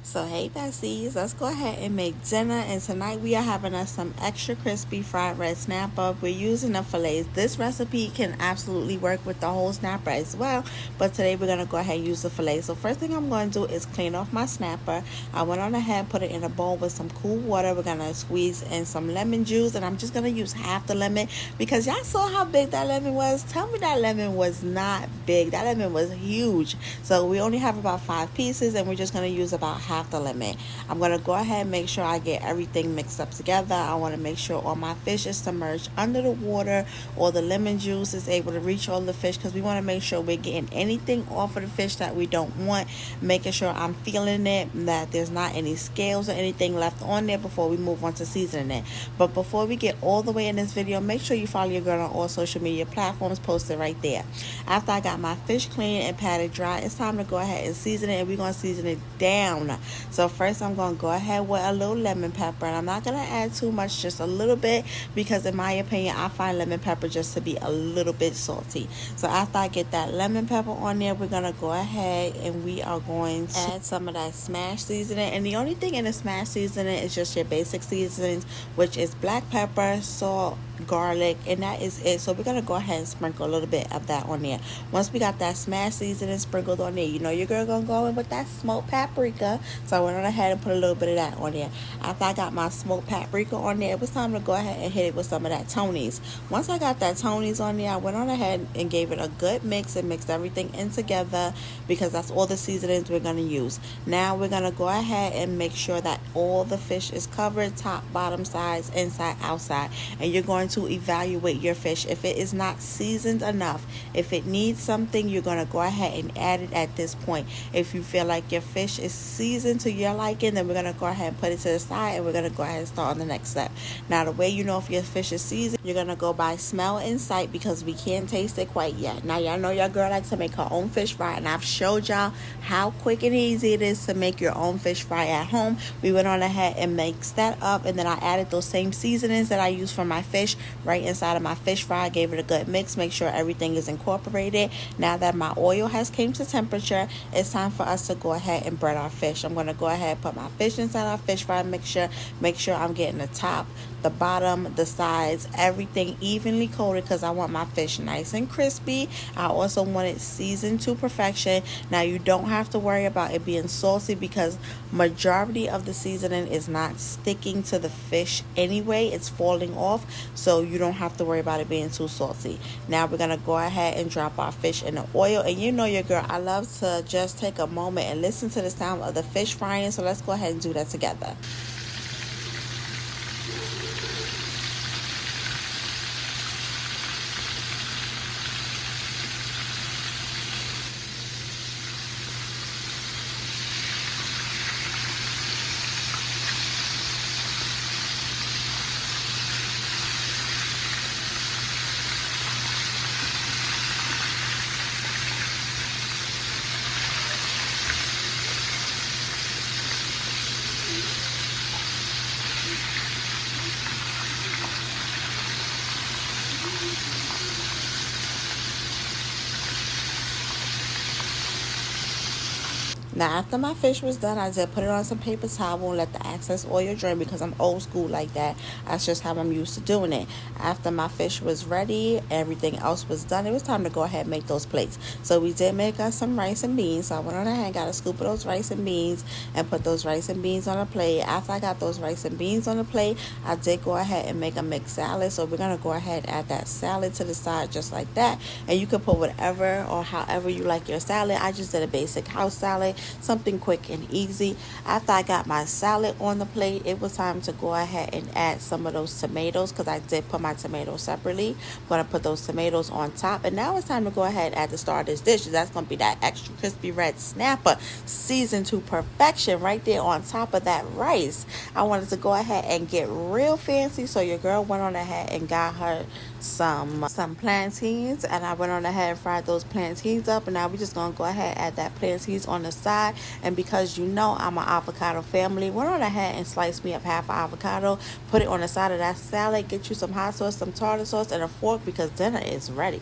So hey besties, let's go ahead and make dinner, and tonight we are having us some extra crispy fried red snapper. We're using the fillets. This recipe can absolutely work with the whole snapper as well, but today we're going to go ahead and use the fillet. So first thing I'm going to do is clean off my snapper. I went on ahead and put it in a bowl with some cool water. We're going to squeeze in some lemon juice, and I'm just going to use half the lemon because y'all saw how big that lemon was. Tell me that lemon was not big. That lemon was huge. So we only have about 5 pieces, and we're just going to use about half the lemon. I'm going to go ahead and make sure I get everything mixed up together. I want to make sure all my fish is submerged under the water, or the lemon juice is able to reach all the fish, because we want to make sure we're getting anything off of the fish that we don't want, making sure I'm feeling it, that there's not any scales or anything left on there before we move on to seasoning it. But before we get all the way in this video, make sure you follow your girl on all social media platforms posted right there. After I got my fish clean and patted dry, it's time to go ahead and season it, and we're going to season it down. So first I'm going to go ahead with a little lemon pepper, and I'm not going to add too much, just a little bit, because in my opinion I find lemon pepper just to be a little bit salty. So after I get that lemon pepper on there, we're going to go ahead and we are going to add some of that smash seasoning. And the only thing in the smash seasoning is just your basic seasonings, which is black pepper, salt, garlic, and that is it. So we're going to go ahead and sprinkle a little bit of that on there. Once we got that smash seasoning sprinkled on there, you know your girl gonna go in with that smoked paprika. So I went on ahead and put a little bit of that on there. After I got my smoked paprika on there, it was time to go ahead and hit it with some of that Tony's. Once I got that Tony's on there, I went on ahead and gave it a good mix and mixed everything in together, because that's all the seasonings we're going to use. Now we're going to go ahead and make sure that all the fish is covered, top, bottom, sides, inside, outside. And you're going to evaluate your fish. If it is not seasoned enough, if it needs something, you're going to go ahead and add it at this point. If you feel like your fish is seasoned to your liking, then we're going to go ahead and put it to the side, and we're going to go ahead and start on the next step. Now the way you know if your fish is seasoned, you're going to go by smell and sight, because we can't taste it quite yet. Now y'all know your girl likes to make her own fish fry, and I've showed y'all how quick and easy it is to make your own fish fry at home. We went on ahead and mixed that up, and then I added those same seasonings that I used for my fish right inside of my fish fry. I gave it a good mix, make sure everything is incorporated. Now that my oil has came to temperature, it's time for us to go ahead and bread our fish. I'm going to go ahead and put my fish inside our fish fry mixture, make sure I'm getting the top, the bottom, the sides, everything evenly coated, because I want my fish nice and crispy. I also want it seasoned to perfection. Now you don't have to worry about it being salty, because majority of the seasoning is not sticking to the fish anyway, it's falling off, so you don't have to worry about it being too salty. Now we're gonna go ahead and drop our fish in the oil, and you know your girl, I love to just take a moment and listen to the sound of the fish frying, so let's go ahead and do that together. Now after my fish was done, I did put it on some paper towel and let the excess oil drain, because I'm old school like that. That's just how I'm used to doing it. After my fish was ready, everything else was done, it was time to go ahead and make those plates. So we did make us some rice and beans. So I went on ahead and got a scoop of those rice and beans and put those rice and beans on a plate. After I got those rice and beans on the plate, I did go ahead and make a mixed salad. So we're going to go ahead and add that salad to the side just like that. And you can put whatever or however you like your salad. I just did a basic house salad, something quick and easy. After I got my salad on the plate, it was time to go ahead and add some of those tomatoes, because I did put my tomatoes separately. I'm going to put those tomatoes on top, and now it's time to go ahead and add the star of this dish. That's going to be that extra crispy red snapper, seasoned to perfection, right there on top of that rice. I wanted to go ahead and get real fancy, so your girl went on ahead and got her some plantains, and I went on ahead and fried those plantains up. And now we're just gonna go ahead and add that plantains on the side. And because you know I'm an avocado family, went on ahead and sliced me up half an avocado, put it on the side of that salad. Get you some hot sauce, some tartar sauce, and a fork, because dinner is ready.